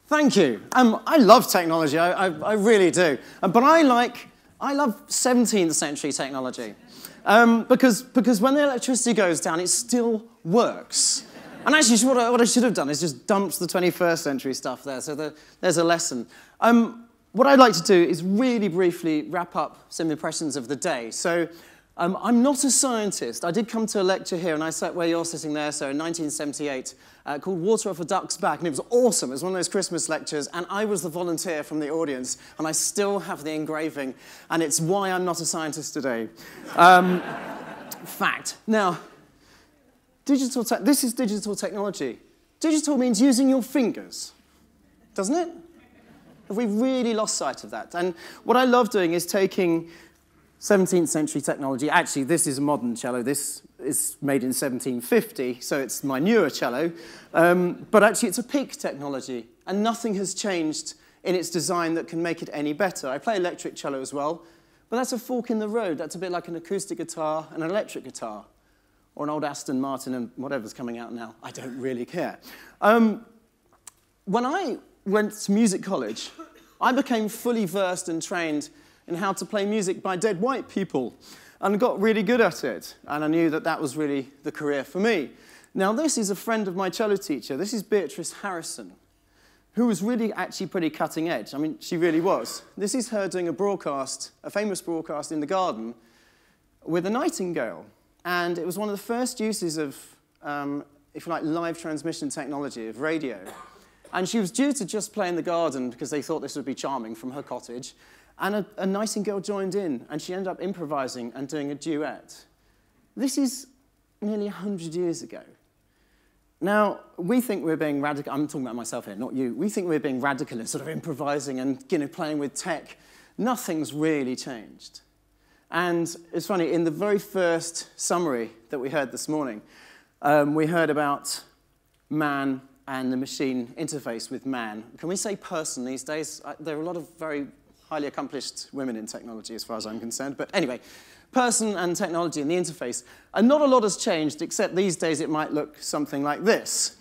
Thank you. I love technology, I really do. But I love 17th century technology. Because when the electricity goes down, it still works. And actually, what I should have done is just dumped the 21st century stuff there, so there's a lesson. What I'd like to do is really briefly wrap up some impressions of the day. So I'm not a scientist. I did come to a lecture here, and I sat where you're sitting there, so in 1978, called Water Off a Duck's Back, and it was awesome. It was one of those Christmas lectures, and I was the volunteer from the audience, and I still have the engraving, and it's why I'm not a scientist today. Fact. Now, this is digital technology. Digital means using your fingers, doesn't it? Have we really lost sight of that? And what I love doing is taking 17th century technology. Actually, this is a modern cello. This is made in 1750, so it's my newer cello. But actually, it's a peak technology, and nothing has changed in its design that can make it any better. I play electric cello as well, but that's a fork in the road. That's a bit like an acoustic guitar and an electric guitar, or an old Aston Martin and whatever's coming out now. I don't really care. When I went to music college, I became fully versed and trained in how to play music by dead white people, and got really good at it. And I knew that that was really the career for me. Now, this is a friend of my cello teacher. This is Beatrice Harrison, who was really actually pretty cutting edge. I mean, she really was. This is her doing a broadcast, a famous broadcast in the garden with a nightingale. And it was one of the first uses of, if you like, live transmission technology, of radio. And she was due to just play in the garden because they thought this would be charming from her cottage. And a nightingale joined in, and she ended up improvising and doing a duet. This is nearly 100 years ago. Now, we think we're being radical. I'm talking about myself here, not you. We think we're being radical in sort of improvising and playing with tech. Nothing's really changed. And it's funny, in the very first summary that we heard this morning, we heard about man and the machine interface with man. Can we say person these days? There are a lot of very highly accomplished women in technology, as far as I'm concerned. But anyway, person and technology and the interface. And not a lot has changed, except these days it might look something like this.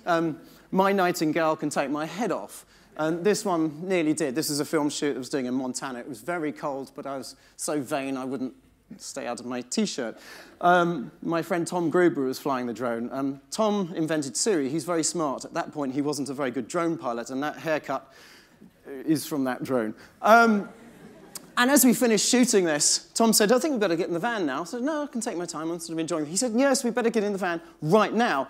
My nightingale can take my head off. And this one nearly did. This is a film shoot I was doing in Montana. It was very cold, but I was so vain I wouldn't stay out of my T-shirt. My friend Tom Gruber was flying the drone. Tom invented Siri. He's very smart. At that point, he wasn't a very good drone pilot, and that haircut is from that drone. And as we finished shooting this, Tom said, I think we better get in the van now. I said, no, I can take my time. I'm sort of enjoying it. He said, yes, we better get in the van right now.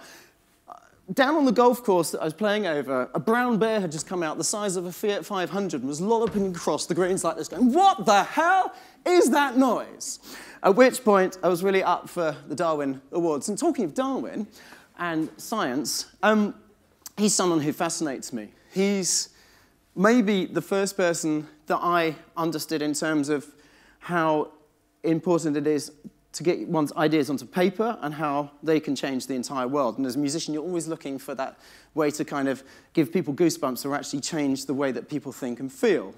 Down on the golf course that I was playing over, a brown bear had just come out the size of a Fiat 500 and was lolloping across the greens like this, going, what the hell is that noise? At which point, I was really up for the Darwin Awards. And talking of Darwin and science, he's someone who fascinates me. He's maybe the first person that I understood in terms of how important it is to get one's ideas onto paper and how they can change the entire world. And as a musician, you're always looking for that way to kind of give people goosebumps or actually change the way that people think and feel.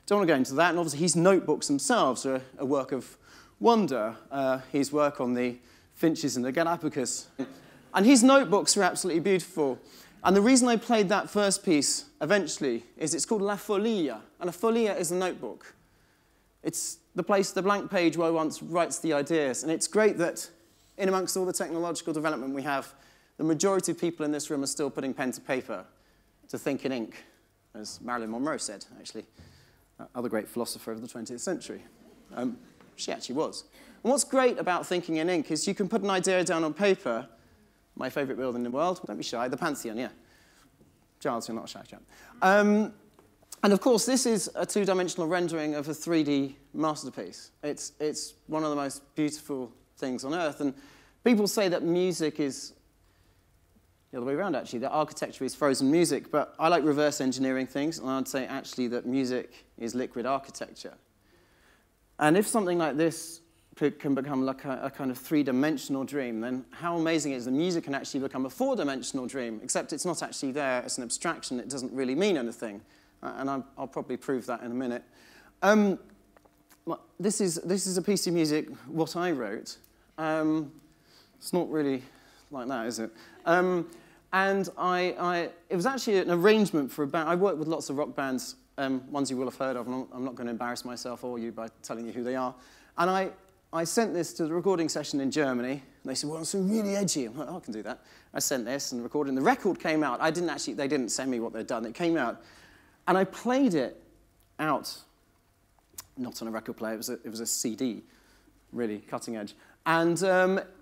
Don't want to go into that. And obviously, his notebooks themselves are a work of wonder. His work on the finches and the Galapagos. And his notebooks are absolutely beautiful. And the reason I played that first piece eventually is it's called La Folia. And a folia is a notebook. It's the place, the blank page where one writes the ideas. And it's great that in amongst all the technological development we have, the majority of people in this room are still putting pen to paper to think in ink, as Marilyn Monroe said, actually, other great philosopher of the 20th century. She actually was. And what's great about thinking in ink is you can put an idea down on paper. My favourite building in the world, don't be shy, the Pantheon, yeah. Giles, you're not a shy chap. And of course, this is a two-dimensional rendering of a 3D masterpiece. It's one of the most beautiful things on earth. And people say that music is the other way around, actually, that architecture is frozen music. But I like reverse engineering things, and I'd say actually that music is liquid architecture. And if something like this can become like a kind of three-dimensional dream, then how amazing it is that music can actually become a four-dimensional dream, except it's not actually there, it's an abstraction, it doesn't really mean anything. And I'll probably prove that in a minute. This is a piece of music, what I wrote. It's not really like that, is it? And it was actually an arrangement for a band. I work with lots of rock bands, ones you will have heard of, and I'm not going to embarrass myself or you by telling you who they are. And I sent this to the recording session in Germany, and they said, well, it's really edgy. I'm like, oh, I can do that. I sent this and recorded, and the record came out. They didn't send me what they'd done. It came out, and I played it out, not on a record player, it was a CD, really cutting edge. And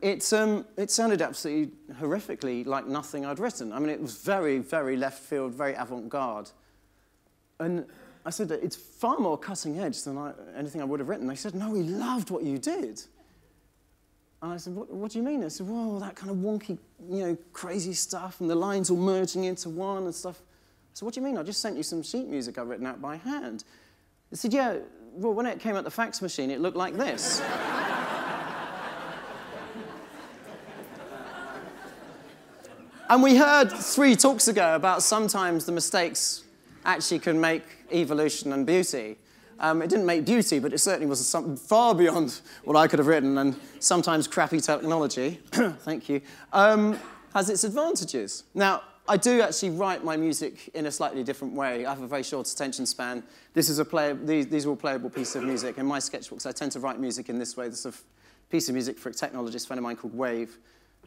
it sounded absolutely horrifically like nothing I'd written. I mean, it was very, very left field, very avant-garde. And I said, it's far more cutting edge than anything I would have written. They said, no, we loved what you did. And I said, what do you mean? They said, well, that kind of wonky, crazy stuff, and the lines all merging into one and stuff. I said, what do you mean? I just sent you some sheet music I've written out by hand. They said, yeah, well, when it came out the fax machine, it looked like this. And we heard 3 talks ago about sometimes the mistakes actually can make evolution and beauty. It didn't make beauty, but it certainly was something far beyond what I could have written, and sometimes crappy technology, thank you, has its advantages. Now, I do actually write my music in a slightly different way. I have a very short attention span. These are all playable pieces of music. In my sketchbooks, I tend to write music in this way. There's a piece of music for a technologist friend of mine called Wave,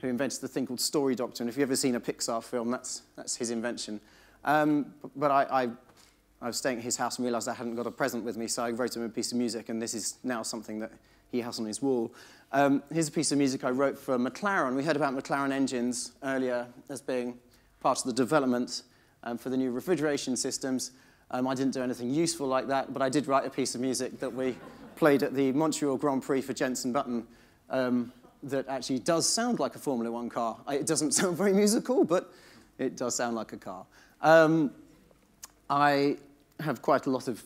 who invented the thing called Story Doctor. And if you've ever seen a Pixar film, that's his invention. But I was staying at his house and realized I hadn't got a present with me, so I wrote him a piece of music, and this is now something that he has on his wall. Here's a piece of music I wrote for McLaren. We heard about McLaren engines earlier as being part of the development for the new refrigeration systems. I didn't do anything useful like that, but I did write a piece of music that we played at the Montreal Grand Prix for Jenson Button that actually does sound like a Formula One car. It doesn't sound very musical, but it does sound like a car. I have quite a lot of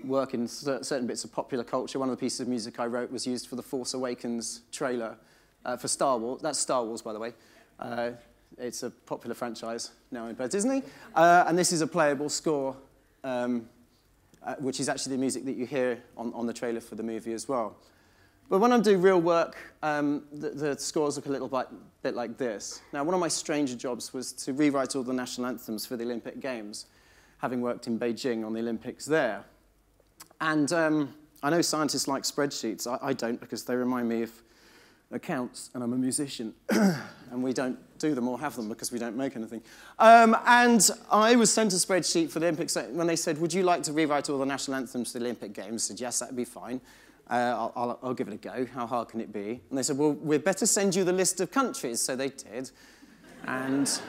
work in certain bits of popular culture. One of the pieces of music I wrote was used for the Force Awakens trailer for Star Wars. That's Star Wars, by the way. It's a popular franchise now owned by Disney. And this is a playable score, which is actually the music that you hear on the trailer for the movie as well. But when I do real work, the scores look a little bit like this. Now, one of my stranger jobs was to rewrite all the national anthems for the Olympic Games, having worked in Beijing on the Olympics there. And I know scientists like spreadsheets. I don't, because they remind me of accounts, and I'm a musician. And we don't do them or have them because we don't make anything. And I was sent a spreadsheet for the Olympics when they said, would you like to rewrite all the national anthems for the Olympic Games? I said, yes, that'd be fine. I'll give it a go. How hard can it be? And they said, well, we'd better send you the list of countries. So they did. And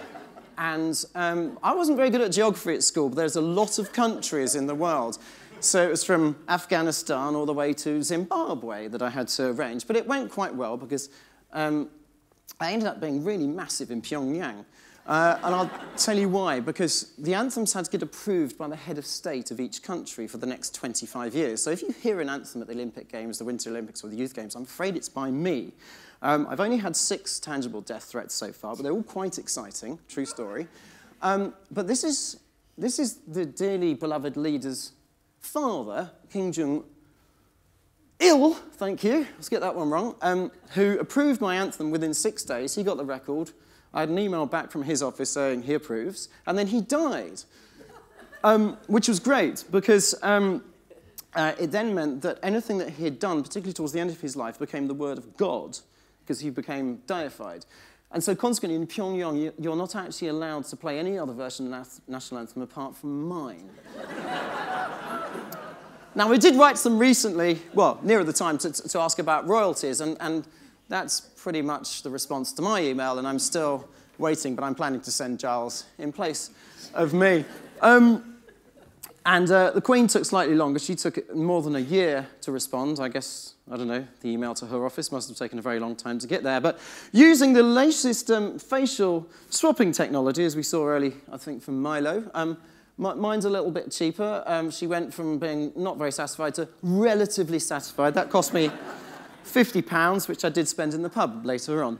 I wasn't very good at geography at school, but there's a lot of countries in the world. So it was from Afghanistan all the way to Zimbabwe that I had to arrange. But it went quite well because I ended up being really massive in Pyongyang. And I'll tell you why. Because the anthems had to get approved by the head of state of each country for the next 25 years. So if you hear an anthem at the Olympic Games, the Winter Olympics, or the Youth Games, I'm afraid it's by me. I've only had 6 tangible death threats so far, but they're all quite exciting. True story. But this is the dearly beloved leader's father, Kim Jong-il, thank you, let's get that one wrong, who approved my anthem within 6 days. He got the record. I had an email back from his office saying he approves, and then he died, which was great because it then meant that anything that he had done, particularly towards the end of his life, became the word of God, because he became deified. And so consequently, in Pyongyang, you're not actually allowed to play any other version of the national anthem apart from mine. Now, we did write some recently, well, nearer the time, to ask about royalties, and that's pretty much the response to my email, and I'm still waiting, but I'm planning to send Giles in place of me. The Queen took slightly longer. She took more than a year to respond. I guess, I don't know, the email to her office must have taken a very long time to get there. But using the latest facial swapping technology, as we saw early, I think, from Milo, mine's a little bit cheaper. She went from being not very satisfied to relatively satisfied. That cost me £50, which I did spend in the pub later on.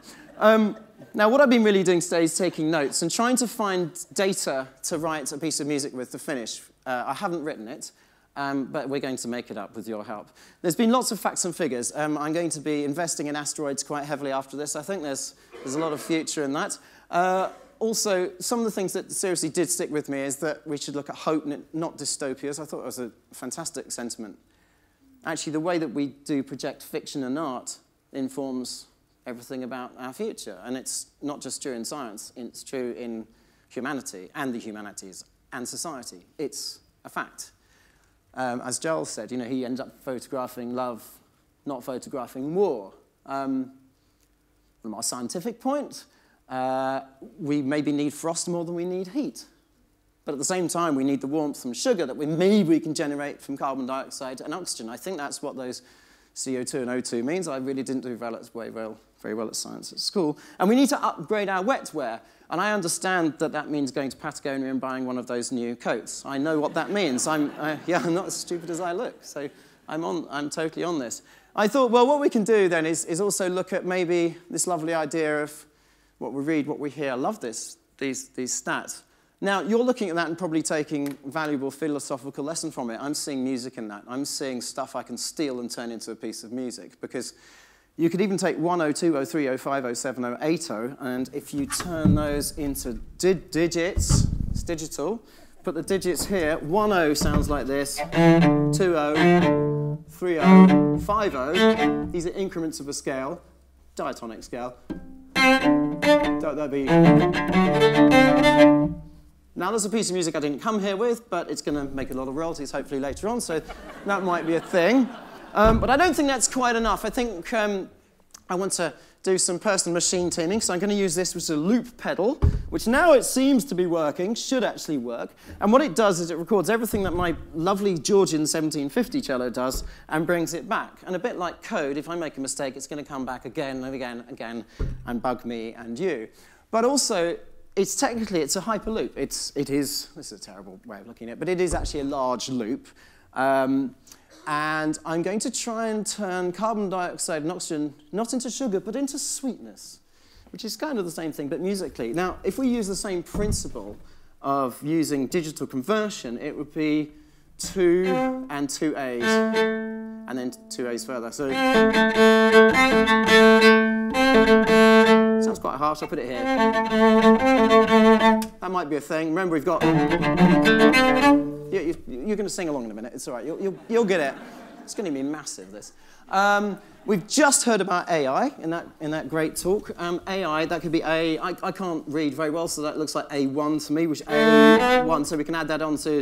Now, what I've been really doing today is taking notes and trying to find data to write a piece of music with to finish. I haven't written it, but we're going to make it up with your help. There's been lots of facts and figures. I'm going to be investing in asteroids quite heavily after this. I think there's a lot of future in that. also, some of the things that seriously did stick with me is that we should look at hope, not dystopias. I thought it was a fantastic sentiment. Actually, the way that we do project fiction and art informs everything about our future. And it's not just true in science, it's true in humanity and the humanities and society. It's a fact. As Giles said, he ends up photographing love, not photographing war. From our scientific point, we maybe need frost more than we need heat. But at the same time, we need the warmth from sugar that maybe we can generate from carbon dioxide and oxygen. I think that's what those CO2 and O2 means. I really didn't do very well at science at school. And we need to upgrade our wetware. And I understand that that means going to Patagonia and buying one of those new coats. I know what that means. I'm not as stupid as I look. So I'm totally on this. I thought, well, what we can do then is also look at maybe this lovely idea of what we read, what we hear. I love these stats. Now, you're looking at that and probably taking valuable philosophical lesson from it. I'm seeing music in that. I'm seeing stuff I can steal and turn into a piece of music. Because you could even take 1, 02, 03, 05, 07, 80, and if you turn those into digits, it's digital, put the digits here, 10 sounds like this, 20, 30, 50. These are increments of a scale, diatonic scale. That'd be... Now, there's a piece of music I didn't come here with, but it's going to make a lot of royalties, hopefully, later on, so that might be a thing. But I don't think that's quite enough. I think I want to do some person-machine tuning, so I'm going to use this, which is a loop pedal, which now it seems to be working, should actually work. And what it does is it records everything that my lovely Georgian 1750 cello does and brings it back. And a bit like code, if I make a mistake, it's going to come back again and again and again and bug me and you. But also, it's a hyperloop. This is a terrible way of looking at it, but it is actually a large loop. And I'm going to try and turn carbon dioxide and oxygen not into sugar, but into sweetness, which is kind of the same thing, but musically. Now, if we use the same principle of using digital conversion, it would be 2 and 2 A's, and then 2 A's further. So sounds quite harsh. I'll put it here. That might be a thing. Remember, we've got... You're going to sing along in a minute. It's all right. You'll get it. It's going to be massive, this. We've just heard about AI in that great talk. AI, that could be I can't read very well, so that looks like A1 to me, which A1, so we can add that on to...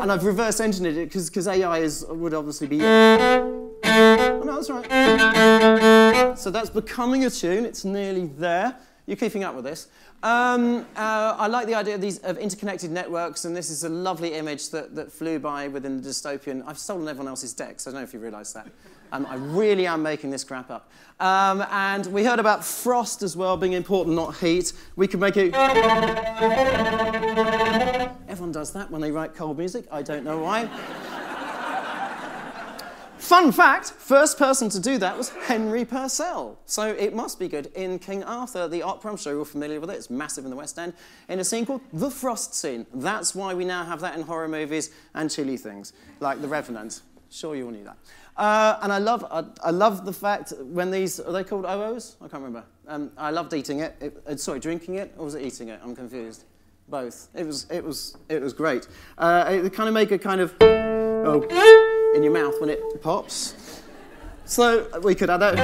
And I've reverse engineered it, because AI would obviously be... Oh, no, that's right. So that's becoming a tune. It's nearly there. You're keeping up with this. I like the idea of interconnected networks, and this is a lovely image that flew by within the dystopian. I've stolen everyone else's decks. I don't know if you realise that. I really am making this crap up. And we heard about frost as well being important, not heat. We could make it... Everyone does that when they write cold music. I don't know why. Fun fact, first person to do that was Henry Purcell. So it must be good. In King Arthur, the opera, I'm sure you're familiar with it, it's massive in the West End, in a scene called The Frost Scene. That's why we now have that in horror movies and chilly things, like The Revenant. Sure you all knew that. And I love the fact when these, are they called OOs? I can't remember. I loved eating it. Sorry, drinking it, or was it eating it? I'm confused. Both. It was great. It kind of make a kind of, in your mouth when it pops. So we could add that.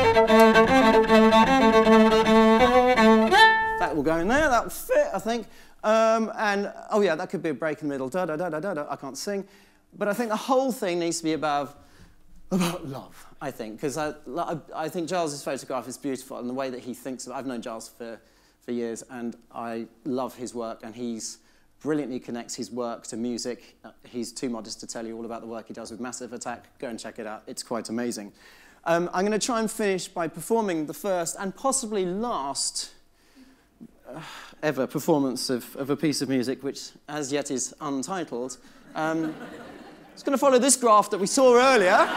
That will go in there. That will fit, I think. And oh yeah, that could be a break in the middle. Da da da da da da. I can't sing, but I think the whole thing needs to be about love. I think because I think Giles's photograph is beautiful, and the way that he thinks of. I've known Giles for years, and I love his work, and he's brilliantly connects his work to music. He's too modest to tell you all about the work he does with Massive Attack. Go and check it out. It's quite amazing. I'm going to try and finish by performing the first and possibly last ever performance of a piece of music, which as yet is untitled. It's going to follow this graph that we saw earlier.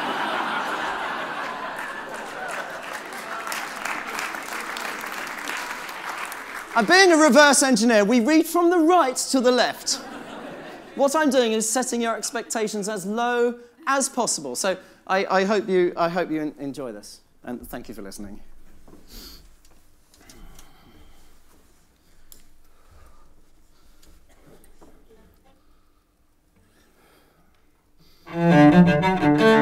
And being a reverse engineer, we read from the right to the left. What I'm doing is setting your expectations as low as possible. So I hope you enjoy this, and thank you for listening. Thank you.